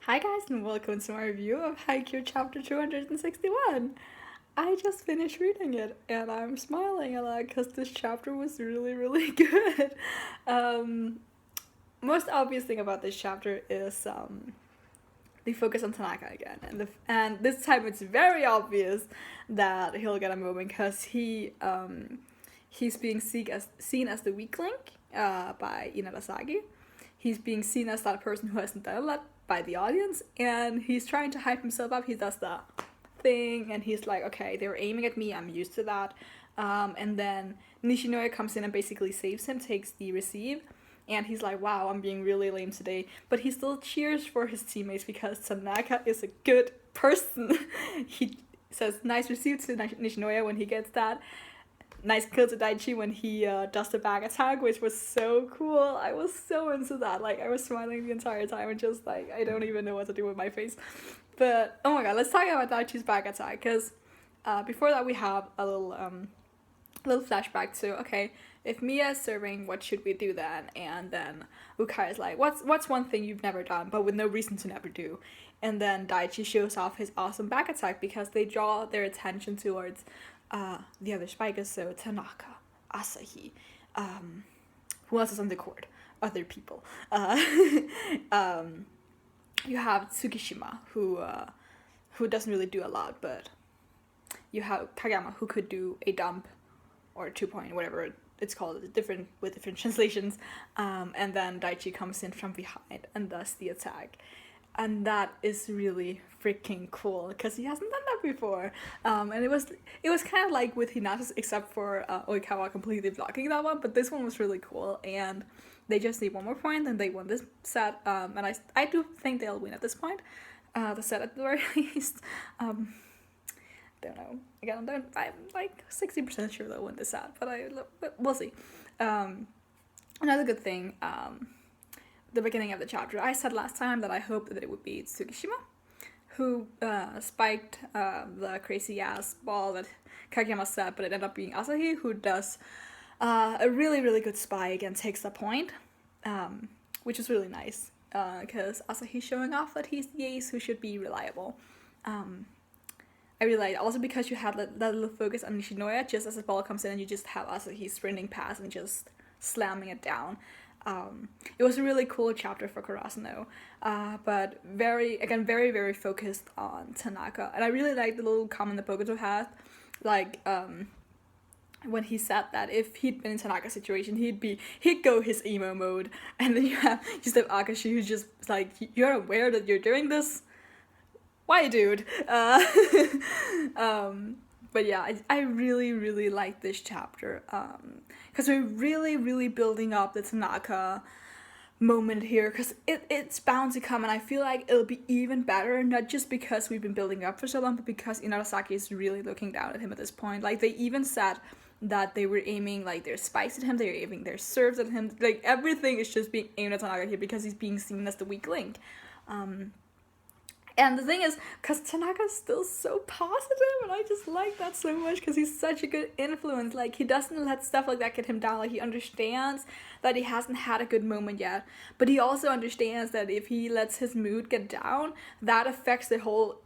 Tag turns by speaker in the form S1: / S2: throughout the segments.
S1: Hi guys and welcome to my review of Haikyuu chapter 261. I just finished reading it and I'm smiling a lot because this chapter was really good. Um, Most obvious thing about this chapter is the focus on Tanaka again, and this time it's very obvious that he'll get a moment because he's being seen as the weak link by Inarasagi. He's being seen as that person who hasn't done a lot by the audience, and he's trying to hype himself up. He does the thing, and he's like, okay, they were aiming at me, I'm used to that. And then Nishinoya comes in and basically saves him, takes the receive, and he's like, wow, I'm being really lame today. But he still cheers for his teammates because Tanaka is a good person. He says nice receive to Nishinoya when he gets that. Nice kill to Daichi when he does the back attack, which was so cool. I was so into that. Like, I was smiling the entire time and just like, I don't even know what to do with my face. But, oh my god, let's talk about Daichi's back attack, because before that we have a little flashback to, okay, if Mia is serving, what should we do then? And then Ukai is like, what's one thing you've never done, but with no reason to never do? And then Daichi shows off his awesome back attack because they draw their attention towards the other spikers, so Tanaka, Asahi, who else is on the court? Other people. You have Tsukishima, who doesn't really do a lot, but you have Kagama, who could do a dump or 2-point, whatever it's called, with different translations. And then Daichi comes in from behind and does the attack. And that is really freaking cool because he hasn't done that before. And it was kind of like with Hinata's, except for Oikawa completely blocking that one. But this one was really cool, and they just need one more point, and they won this set. And I do think they'll win at this point, the set at the very least. Don't know. Again, I'm like 60% sure they'll win this set, but we'll see. Another good thing. The beginning of the chapter, I said last time that I hoped that it would be Tsukishima, who spiked the crazy ass ball that Kageyama set, but it ended up being Asahi, who does a really good spike and takes the point, which is really nice because Asahi's showing off that he's the ace who should be reliable. I really like it. Also because you had that little focus on Nishinoya just as the ball comes in, and you just have Asahi sprinting past and just slamming it down. It was a really cool chapter for Karasuno, but very focused on Tanaka. And I really like the little comment that Bogoto had, like, when he said that if he'd been in Tanaka's situation, he'd go his emo mode. And then you have Akashi, who's just like, you're aware that you're doing this? Why, dude? But yeah, I really like this chapter because we're really building up the Tanaka moment here, because it's bound to come, and I feel like it'll be even better, not just because we've been building up for so long, but because Inarasaki is really looking down at him at this point. Like, they even said that they were aiming like their spikes at him, they were aiming their serves at him, like everything is just being aimed at Tanaka here because he's being seen as the weak link. And the thing is, because Tanaka's still so positive, and I just like that so much because he's such a good influence. Like, he doesn't let stuff like that get him down. Like, he understands that he hasn't had a good moment yet, but he also understands that if he lets his mood get down, that affects the whole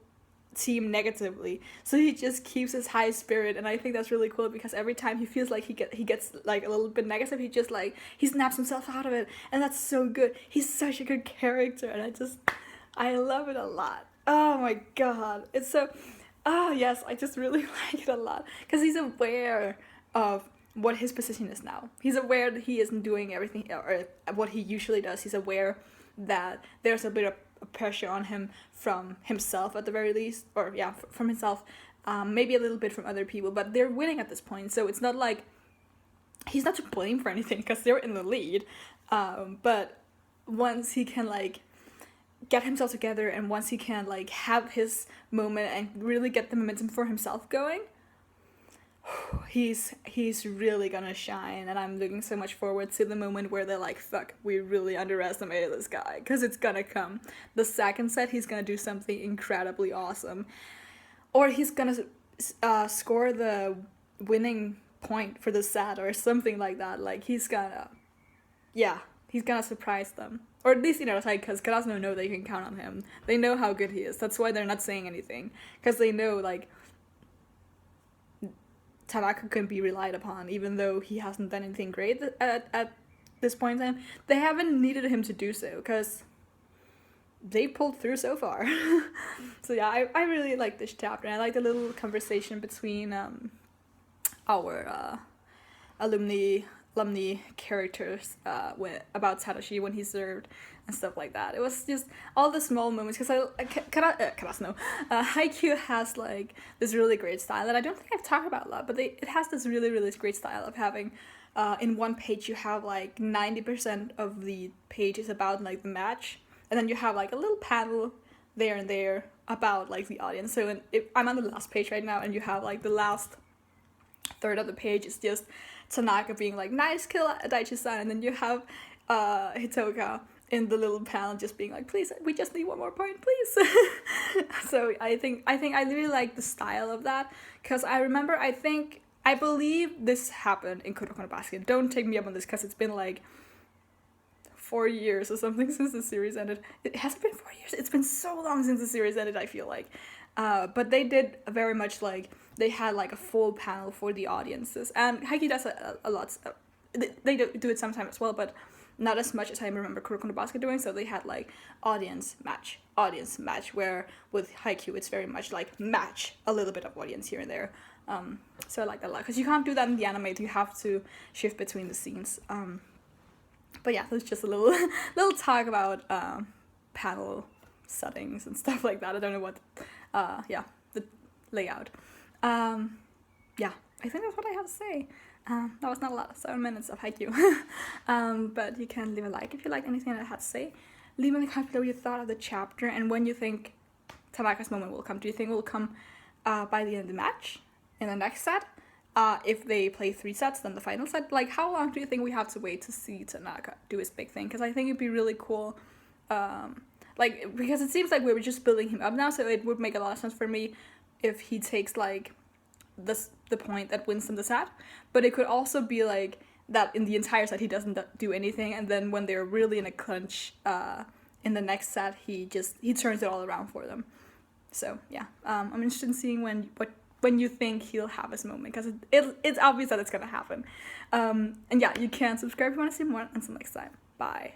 S1: team negatively. So he just keeps his high spirit, and I think that's really cool because every time he feels like he gets like a little bit negative, he snaps himself out of it, and that's so good. He's such a good character, and I love it a lot. Oh my god. It's so... Oh yes, I just really like it a lot. Because he's aware of what his position is now. He's aware that he isn't doing everything, or what he usually does. He's aware that there's a bit of pressure on him from himself at the very least. Or yeah, from himself. Maybe a little bit from other people. But they're winning at this point. So it's not like... He's not to blame for anything because they're in the lead. But once he can like... get himself together, and once he can like have his moment and really get the momentum for himself going, he's really gonna shine. And I'm looking so much forward to the moment where they're like, fuck, we really underestimated this guy, because it's gonna come. The second set, he's gonna do something incredibly awesome, or he's gonna score the winning point for the set or something like that. Like, he's gonna, yeah, he's gonna surprise them. Or at least, like, because Karasuno know they can count on him. They know how good he is. That's why they're not saying anything. Because they know, like, Tanaka can be relied upon, even though he hasn't done anything great at this point in time. They haven't needed him to do so, because they pulled through so far. So yeah, I really like this chapter. And I like the little conversation between our alumni characters about Tadashi when he served and stuff like that. It was just all the small moments, because Haikyuu has like this really great style that I don't think I've talked about a lot, but it has this really, really great style of having in one page you have like 90% of the page is about like the match, and then you have like a little panel there and there about like the audience. So I'm on the last page right now, and you have like the last third of the page is just Tanaka being like, nice kill, Daichi-san, and then you have Hitoka in the little panel just being like, please, we just need one more point, please. So I think I really like the style of that, because I believe this happened in Kuroko no Basket. Don't take me up on this, because it's been like 4 years or something since the series ended. It hasn't been 4 years. It's been so long since the series ended, I feel like. But they did very much like, they had like a full panel for the audiences. And Haikyuu does a lot. They do it sometimes as well, but not as much as I remember Kuroko no Basket doing. So they had like audience match, where with Haikyuu it's very much like match, a little bit of audience here and there. So I like that a lot, because you can't do that in the anime. You have to shift between the scenes. But yeah, there's just a little talk about panel settings and stuff like that. I don't know what, the layout. Yeah, I think that's what I have to say. That was not a lot, 7 minutes of Haikyuu. But you can leave a like if you liked anything that I had to say. Leave in the comments below what you thought of the chapter and when you think Tanaka's moment will come. Do you think it will come by the end of the match, in the next set? If they play 3 sets, then the final set? Like, how long do you think we have to wait to see Tanaka do his big thing? Because I think it'd be really cool. Because it seems like we were just building him up now, so it would make a lot of sense for me if he takes, like, the point that wins them the set. But it could also be, like, that in the entire set he doesn't do anything, and then when they're really in a clinch in the next set, he turns it all around for them. So, yeah. I'm interested in seeing when you think he'll have his moment, because it's obvious that it's gonna happen. And yeah, you can subscribe if you want to see more. Until next time, bye.